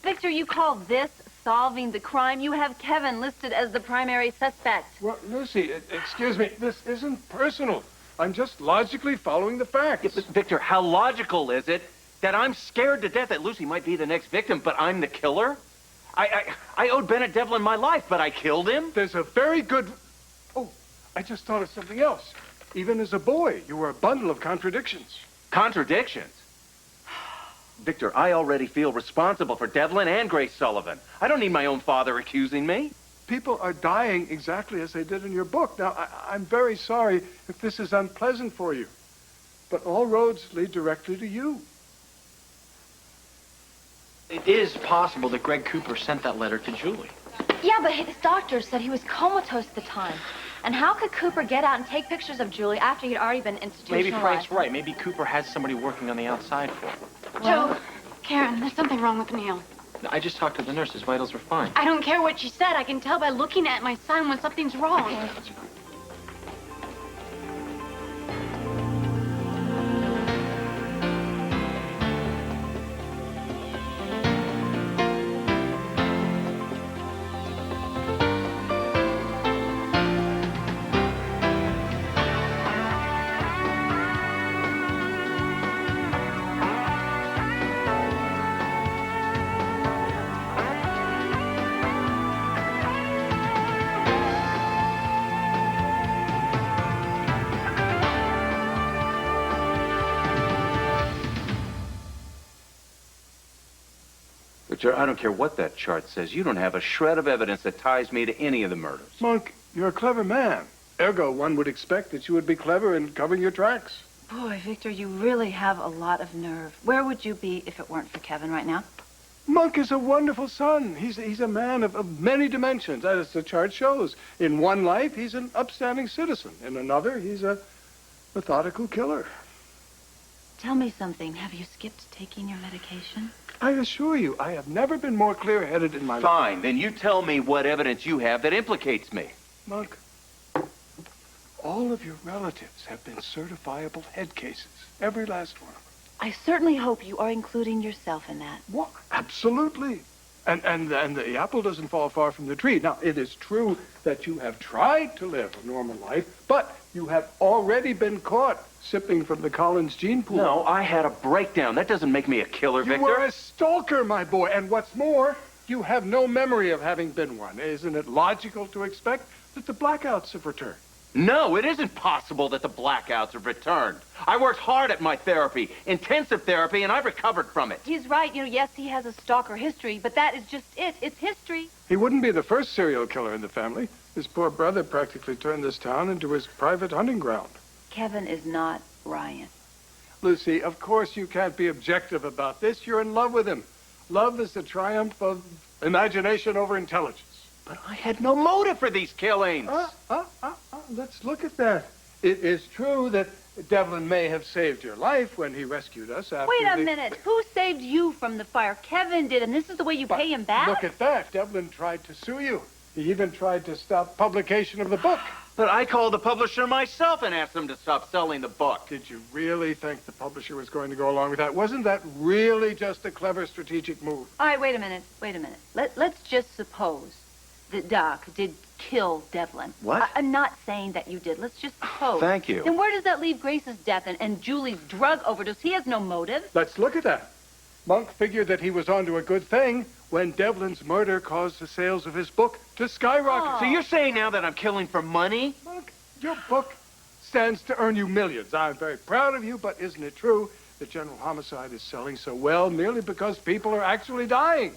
Victor, you call this solving the crime? You have Kevin listed as the primary suspect. Well, Lucy, excuse me, this isn't personal. I'm just logically following the facts. Yeah, but Victor, how logical is it that I'm scared to death that Lucy might be the next victim, but I'm the killer? I owed Bennett Devlin my life, but I killed him? There's a very good... Oh, I just thought of something else. Even as a boy, you were a bundle of contradictions. Contradictions? Victor, I already feel responsible for Devlin and Grace Sullivan. I don't need my own father accusing me. People are dying exactly as they did in your book. Now, I'm very sorry if this is unpleasant for you, but all roads lead directly to you. It is possible that Greg Cooper sent that letter to Julie. Yeah, but his doctor said he was comatose at the time. And how could Cooper get out and take pictures of Julie after he'd already been institutionalized? Maybe Frank's right. Maybe Cooper has somebody working on the outside for him. Joe, Karen, there's something wrong with Neil. I just talked to the nurse. His vitals were fine. I don't care what she said. I can tell by looking at my son when something's wrong. Victor, I don't care what that chart says. You don't have a shred of evidence that ties me to any of the murders. Monk, you're a clever man. Ergo, one would expect that you would be clever in covering your tracks. Boy, Victor, you really have a lot of nerve. Where would you be if it weren't for Kevin right now? Monk is a wonderful son. He's a man of many dimensions, as the chart shows. In one life, he's an upstanding citizen. In another, he's a methodical killer. Tell me something. Have you skipped taking your medication? I assure you, I have never been more clear-headed in my life. Fine, then you tell me what evidence you have that implicates me. Monk, all of your relatives have been certifiable head cases. Every last one of them. I certainly hope you are including yourself in that. What? Absolutely. And the apple doesn't fall far from the tree. Now, it is true that you have tried to live a normal life, but you have already been caught sipping from the Collins gene pool. No, I had a breakdown. That doesn't make me a killer, Victor. You were a stalker, my boy. And what's more, you have no memory of having been one. Isn't it logical to expect that the blackouts have returned? No, it isn't possible that the blackouts have returned. I worked hard at my therapy, intensive therapy, and I've recovered from it. He's right. Yes, he has a stalker history, but that is just it. It's history. He wouldn't be the first serial killer in the family. His poor brother practically turned this town into his private hunting ground. Kevin is not Ryan. Lucy, of course you can't be objective about this. You're in love with him. Love is the triumph of imagination over intelligence. But I had no motive for these killings. Let's look at that. It is true that Devlin may have saved your life when he rescued us after Wait a minute. Who saved you from the fire? Kevin did, and this is the way you pay him back? Look at that. Devlin tried to sue you. He even tried to stop publication of the book. But I called the publisher myself and asked them to stop selling the book. Did you really think the publisher was going to go along with that? Wasn't that really just a clever strategic move? All right, wait a minute. Let's just suppose that Doc did kill Devlin. What? I'm not saying that you did. Let's just suppose. Thank you. Then where does that leave Grace's death and Julie's drug overdose? He has no motive. Let's look at that. Monk figured that he was onto a good thing when Devlin's murder caused the sales of his book to skyrocket. So you're saying now that I'm killing for money? Monk, your book stands to earn you millions. I'm very proud of you, but isn't it true that General Homicide is selling so well merely because people are actually dying?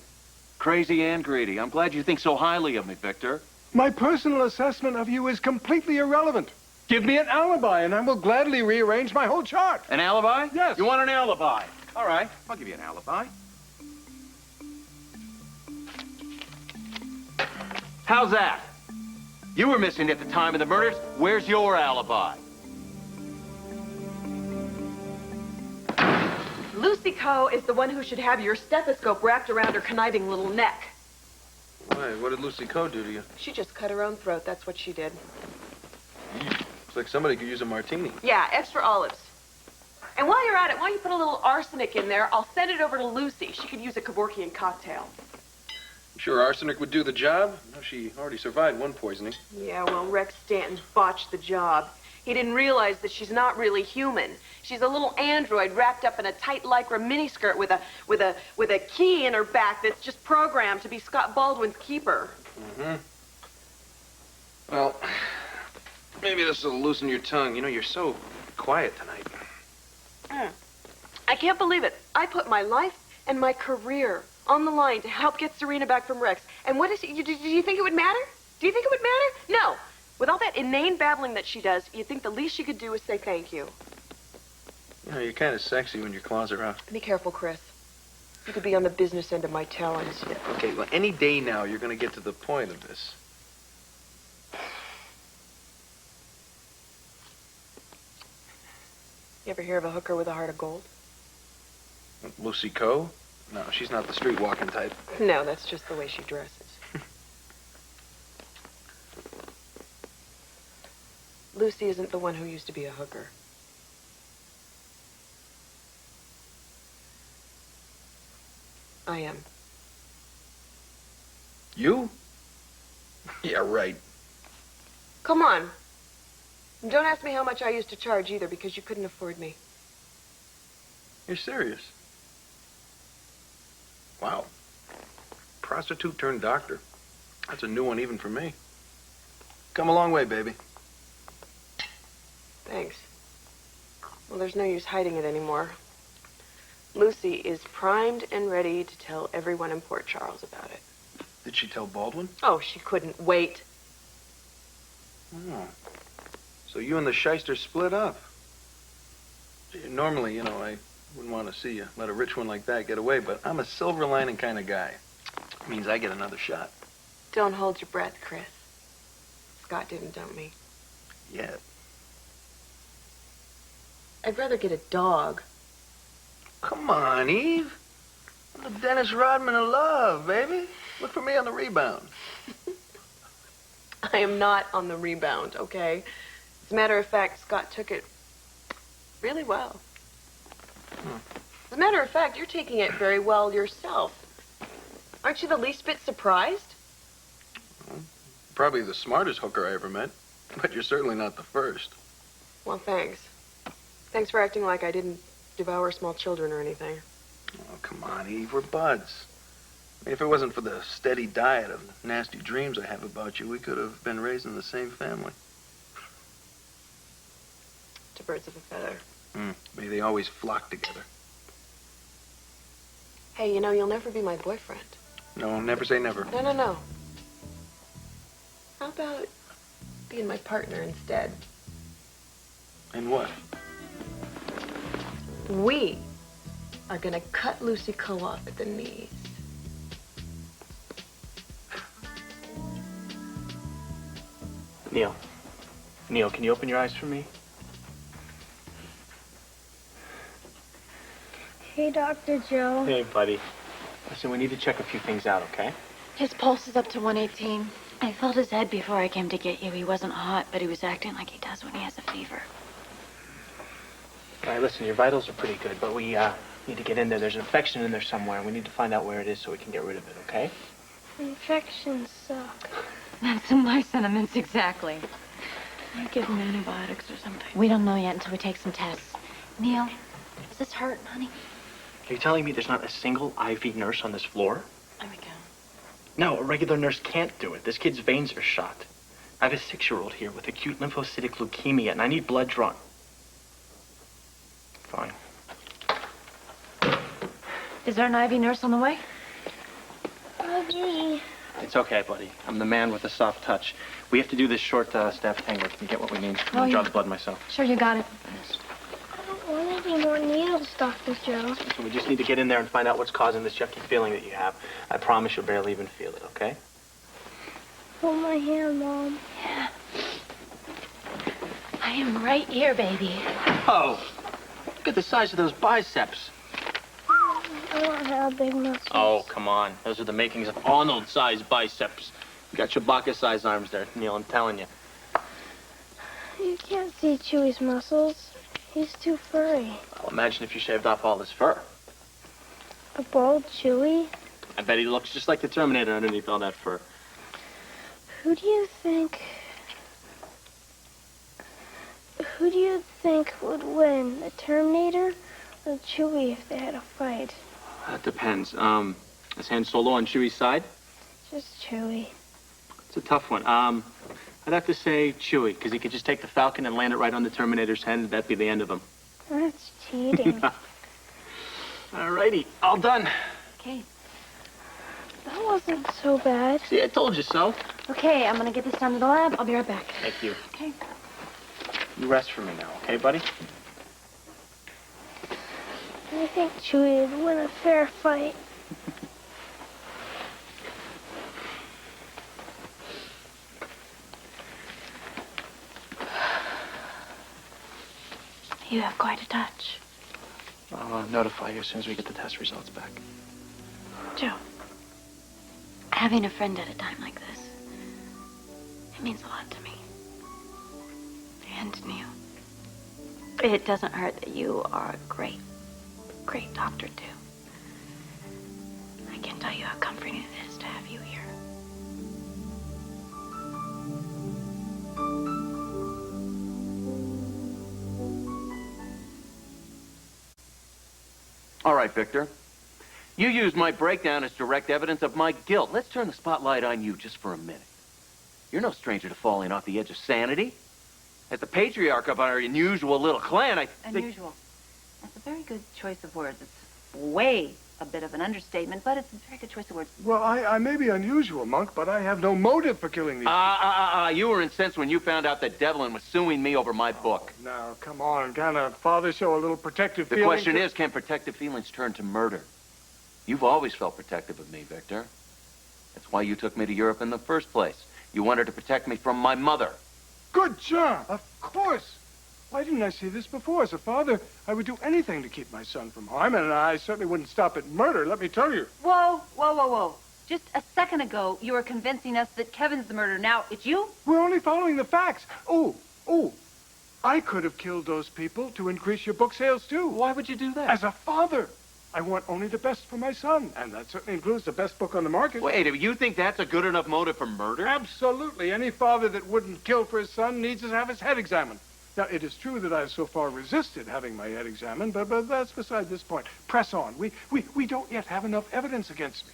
Crazy and greedy. I'm glad you think so highly of me, Victor. My personal assessment of you is completely irrelevant. Give me an alibi, and I will gladly rearrange my whole chart. An alibi? Yes. You want an alibi? All right, I'll give you an alibi. How's that? You were missing at the time of the murders. Where's your alibi? Lucy Coe is the one who should have your stethoscope wrapped around her conniving little neck. Why, what did Lucy Coe do to you? She just cut her own throat, that's what she did. Looks like somebody could use a martini. Yeah, extra olives. And while you're at it, why don't you put a little arsenic in there? I'll send it over to Lucy. She could use a Kevorkian cocktail. You sure arsenic would do the job? No, she already survived one poisoning. Yeah, well, Rex Stanton botched the job. He didn't realize that she's not really human. She's a little android wrapped up in a tight lycra miniskirt with a key in her back that's just programmed to be Scott Baldwin's keeper. Mm-hmm. Well, maybe this will loosen your tongue. You know, you're so quiet tonight. I can't believe it. I put my life and my career on the line to help get Serena back from Rex. And what is it? Do you think it would matter? Do you think it would matter? No. With all that inane babbling that she does, you'd think the least she could do is say thank you. You know, you're kind of sexy when your claws are out. Be careful, Chris. You could be on the business end of my talons. Yeah, okay, well, any day now, you're going to get to the point of this. You ever hear of a hooker with a heart of gold? Lucy Coe? No, she's not the street-walking type. No, that's just the way she dresses. Lucy isn't the one who used to be a hooker. I am. You? Yeah, right. Come on. And don't ask me how much I used to charge either, because you couldn't afford me. You're serious? Wow. Prostitute turned doctor. That's a new one even for me. Come a long way, baby. Thanks. Well, there's no use hiding it anymore. Lucy is primed and ready to tell everyone in Port Charles about it. Did she tell Baldwin? Oh, she couldn't wait. Oh. So you and the shyster split up. Normally, you know, I wouldn't want to see you let a rich one like that get away, but I'm a silver lining kind of guy. It means I get another shot. Don't hold your breath, Chris. Scott didn't dump me. Yet. I'd rather get a dog. Come on, Eve. I'm the Dennis Rodman of love, baby. Look for me on the rebound. I am not on the rebound, okay? As a matter of fact, Scott took it really well. As a matter of fact, you're taking it very well yourself. Aren't you the least bit surprised? Probably the smartest hooker I ever met, but you're certainly not the first. Well, thanks. Thanks for acting like I didn't devour small children or anything. Oh, come on, Eve. We're buds. I mean, if it wasn't for the steady diet of nasty dreams I have about you, we could have been raised in the same family. To birds of a feather. May they always flock together. Hey, you know, you'll never be my boyfriend. No, never say never. No. How about being my partner instead? And what? We are gonna cut Lucy Coe off at the knees. Neil, can you open your eyes for me? Hey, Dr. Joe. Hey, buddy. Listen, we need to check a few things out, okay? His pulse is up to 118. I felt his head before I came to get you. He wasn't hot, but he was acting like he does when he has a fever. All right, listen, your vitals are pretty good, but we need to get in there. There's an infection in there somewhere, and we need to find out where it is so we can get rid of it, okay? Infections suck. That's my sentiments exactly. I give him antibiotics or something. We don't know yet until we take some tests. Neil, does this hurt, honey? Are you telling me there's not a single IV nurse on this floor? Let me go. No, a regular nurse can't do it. This kid's veins are shot. I have a 6-year-old here with acute lymphocytic leukemia, and I need blood drawn. Fine. Is there an IV nurse on the way? Me. It's okay, buddy. I'm the man with the soft touch. We have to do this short staff tango to get what we need. I'm gonna draw the blood myself. Sure, you got it. I don't want any more needles, Dr. Joe. So we just need to get in there and find out what's causing this yucky feeling that you have. I promise you'll barely even feel it, okay? Hold my hand, Mom. Yeah. I am right here, baby. Oh, look at the size of those biceps. I don't have big muscles. Oh, come on. Those are the makings of Arnold-sized biceps. You got Chewbacca-sized arms there, Neil, I'm telling you. You can't see Chewy's muscles. He's too furry. Well, imagine if you shaved off all his fur. A bald Chewie? I bet he looks just like the Terminator underneath all that fur. Who do you think would win, the Terminator or Chewie if they had a fight? That depends. Is Han Solo on Chewie's side? Just Chewie. It's a tough one. I'd have to say Chewie, because he could just take the Falcon and land it right on the Terminator's head, and that'd be the end of him. That's cheating. Alrighty, all done. Okay. That wasn't so bad. See, I told you so. Okay, I'm gonna get this down to the lab. I'll be right back. Thank you. Okay. You rest for me now, okay, buddy? I think Chewie would win a fair fight. You have quite a touch. I'll notify you as soon as we get the test results back. Joe, having a friend at a time like this, it means a lot to me. And to you. It doesn't hurt that you are a great, great doctor, too. I can't tell you how comforting it is to have you here. All right, Victor. You used my breakdown as direct evidence of my guilt. Let's turn the spotlight on you just for a minute. You're no stranger to falling off the edge of sanity. As the patriarch of our unusual little clan, I think... Unusual. That's a very good choice of words. It's way a bit of an understatement, but it's a very good choice of words. Well, I may be unusual, Monk, but I have no motive for killing these people. You were incensed when you found out that Devlin was suing me over my book. Now, come on. Can't a father show a little protective The feeling? question is, can protective feelings turn to murder? You've always felt protective of me, Victor. That's why you took me to Europe in the first place. You wanted to protect me from my mother. Good job. Of course. Why didn't I see this before? As a father, I would do anything to keep my son from harm, and I certainly wouldn't stop at murder, let me tell you. Whoa, whoa, whoa, whoa. Just a second ago, you were convincing us that Kevin's the murderer. Now, it's you? We're only following the facts. Oh, I could have killed those people to increase your book sales, too. Why would you do that? As a father, I want only the best for my son, and that certainly includes the best book on the market. Wait, you think that's a good enough motive for murder? Absolutely. Any father that wouldn't kill for his son needs to have his head examined. Now, it is true that I have so far resisted having my head examined, but that's beside this point. Press on. We don't yet have enough evidence against me.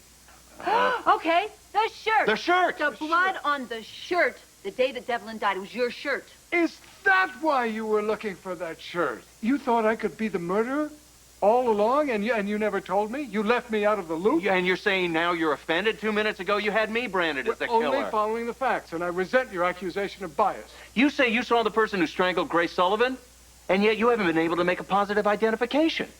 Okay, the shirt. The shirt! The blood on the shirt the day that Devlin died. It was your shirt. Is that why you were looking for that shirt? You thought I could be the murderer all along, and you never told me? You left me out of the loop? And you're saying now you're offended? 2 minutes ago, you had me branded as the killer. Only following the facts, and I resent your accusation of bias. You say you saw the person who strangled Grace Sullivan, and yet you haven't been able to make a positive identification.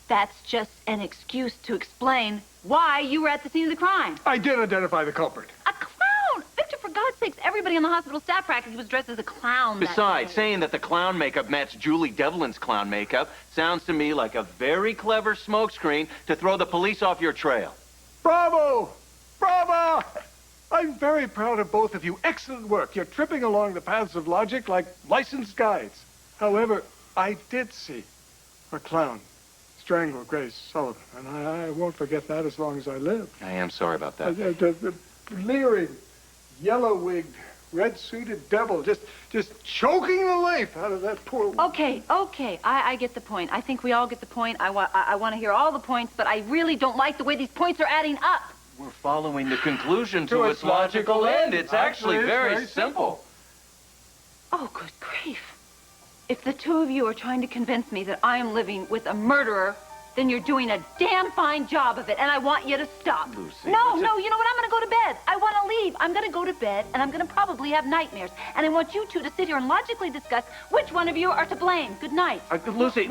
That's just an excuse to explain why you were at the scene of the crime. I did identify the culprit. A clown! Victor, for God's sakes, everybody on the hospital staff practically was dressed as a clown. Besides, saying that the clown makeup matched Julie Devlin's clown makeup sounds to me like a very clever smokescreen to throw the police off your trail. Bravo! Bravo! I'm very proud of both of you. Excellent work. You're tripping along the paths of logic like licensed guides. However, I did see a clown strangle Grace Sullivan, and I won't forget that as long as I live. I am sorry about that. The leering, yellow-wigged, red-suited devil just choking the life out of that poor woman. Okay, I get the point. I think we all get the point. I want to hear all the points, but I really don't like the way these points are adding up. We're following the conclusion to its logical end. It's actually very simple. Oh, good grief. If the two of you are trying to convince me that I am living with a murderer, then you're doing a damn fine job of it, and I want you to stop. Lucy, No, you know what? I'm going to go to bed. I want to leave. I'm going to go to bed, and I'm going to probably have nightmares. And I want you two to sit here and logically discuss which one of you are to blame. Good night. Lucy,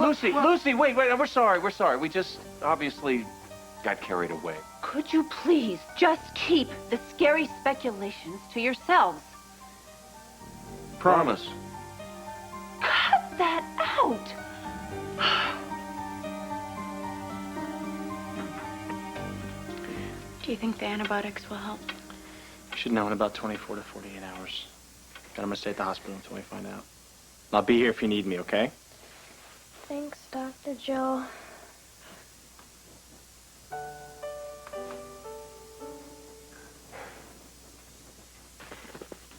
wait, we're sorry. We just obviously got carried away. Could you please just keep the scary speculations to yourselves? Promise. Cut that out. Do you think the antibiotics will help? You should know in about 24 to 48 hours. And I'm going to stay at the hospital until we find out. I'll be here if you need me, okay? Thanks, Dr. Joe.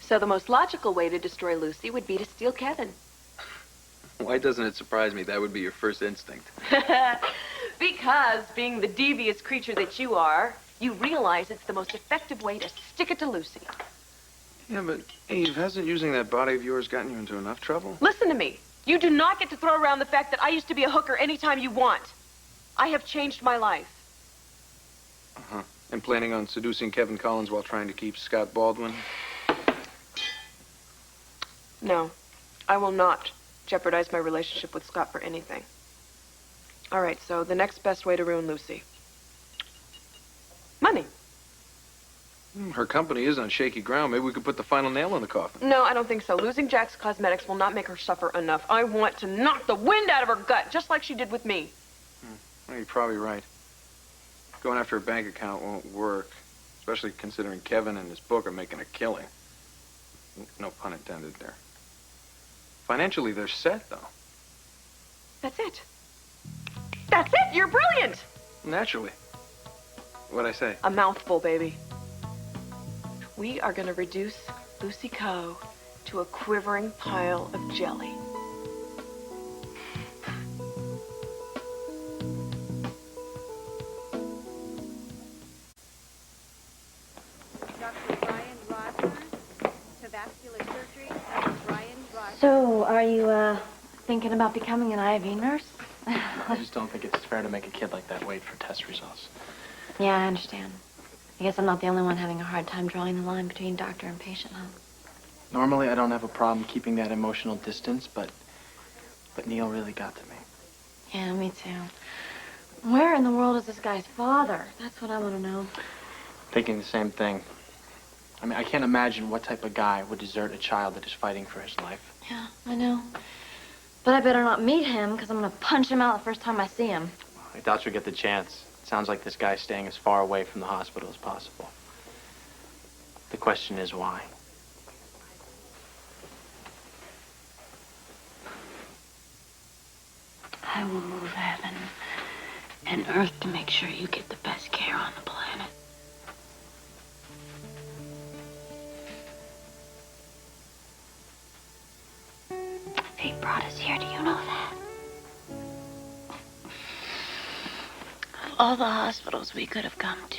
So the most logical way to destroy Lucy would be to steal Kevin. Why doesn't it surprise me that would be your first instinct? Because, being the devious creature that you are, you realize it's the most effective way to stick it to Lucy. Yeah, but Eve, hasn't using that body of yours gotten you into enough trouble? Listen to me. You do not get to throw around the fact that I used to be a hooker anytime you want. I have changed my life. Uh-huh. And planning on seducing Kevin Collins while trying to keep Scott Baldwin? No, I will not jeopardize my relationship with Scott for anything. All right, so the next best way to ruin Lucy. Money. Her company is on shaky ground. Maybe we could put the final nail in the coffin. No, I don't think so. Losing Jack's Cosmetics will not make her suffer enough. I want to knock the wind out of her gut, just like she did with me. Well, you're probably right. Going after a bank account won't work, especially considering Kevin and his book are making a killing. No pun intended there. Financially, they're set, though. That's it. That's it! You're brilliant! Naturally. What'd I say? A mouthful, baby. We are going to reduce Lucy Coe to a quivering pile of jelly. So, are you, thinking about becoming an IV nurse? I just don't think it's fair to make a kid like that wait for test results. Yeah, I understand. I guess I'm not the only one having a hard time drawing the line between doctor and patient, huh? Normally, I don't have a problem keeping that emotional distance, but Neil really got to me. Yeah, me too. Where in the world is this guy's father? That's what I want to know. Thinking the same thing. I mean, I can't imagine what type of guy would desert a child that is fighting for his life. Yeah, I know. But I better not meet him, because I'm going to punch him out the first time I see him. I doubt you'll get the chance. It sounds like this guy's staying as far away from the hospital as possible. The question is why? I will move heaven and earth to make sure you get the best care on the planet. Fate brought us here, do you know that? Of all the hospitals we could have come to,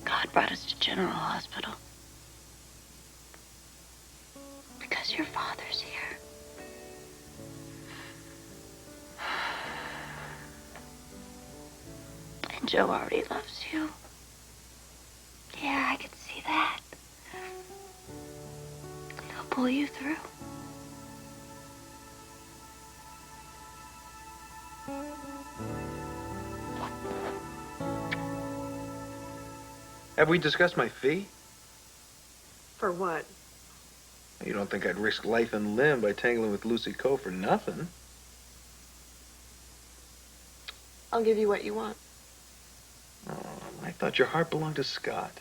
God brought us to General Hospital. Because your father's here. And Joe already loves you. Yeah, I could see that. He'll pull you through. Have we discussed my fee? For what? You don't think I'd risk life and limb by tangling with Lucy Coe for nothing? I'll give you what you want. Oh, I thought your heart belonged to Scott.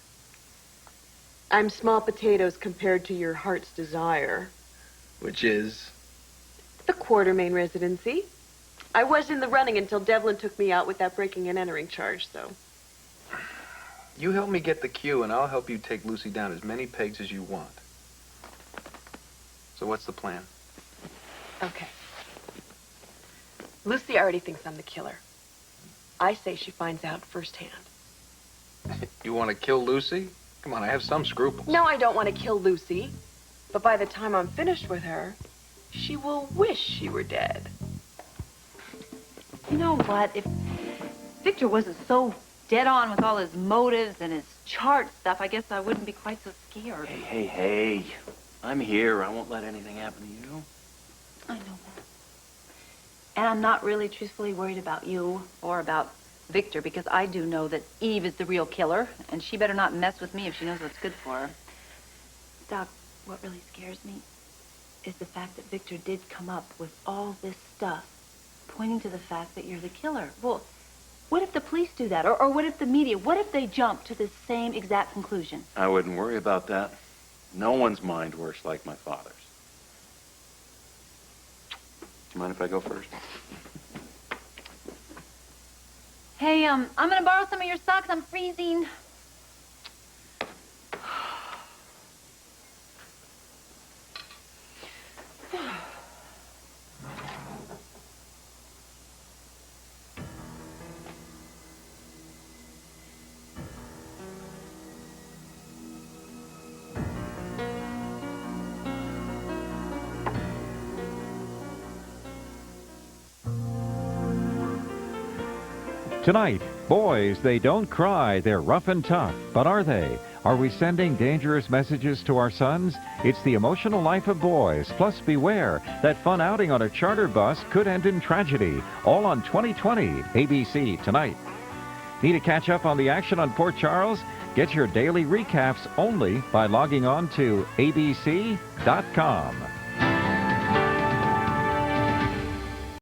I'm small potatoes compared to your heart's desire. Which is? The Quartermain residency. I was in the running until Devlin took me out with that breaking and entering charge, so. You help me get the cue, and I'll help you take Lucy down as many pegs as you want. So what's the plan? Okay. Lucy already thinks I'm the killer. I say she finds out firsthand. You want to kill Lucy? Come on, I have some scruples. No, I don't want to kill Lucy. But by the time I'm finished with her, she will wish she were dead. You know what? If Victor wasn't so dead on with all his motives and his chart stuff, I guess I wouldn't be quite so scared. Hey. I'm here. I won't let anything happen to you. I know that. And I'm not really truthfully worried about you or about Victor, because I do know that Eve is the real killer, and she better not mess with me if she knows what's good for her. Doc, what really scares me is the fact that Victor did come up with all this stuff pointing to the fact that you're the killer. Well, what if the police do that? Or what if the media? What if they jump to the same exact conclusion? I wouldn't worry about that. No one's mind works like my father's. you mind if I go first? Hey, I'm gonna borrow some of your socks. I'm freezing. Tonight, boys, they don't cry, they're rough and tough. But are they? Are we sending dangerous messages to our sons? It's the emotional life of boys. Plus, beware, that fun outing on a charter bus could end in tragedy. All on 2020 ABC tonight. Need to catch up on the action on Port Charles? Get your daily recaps only by logging on to abc.com.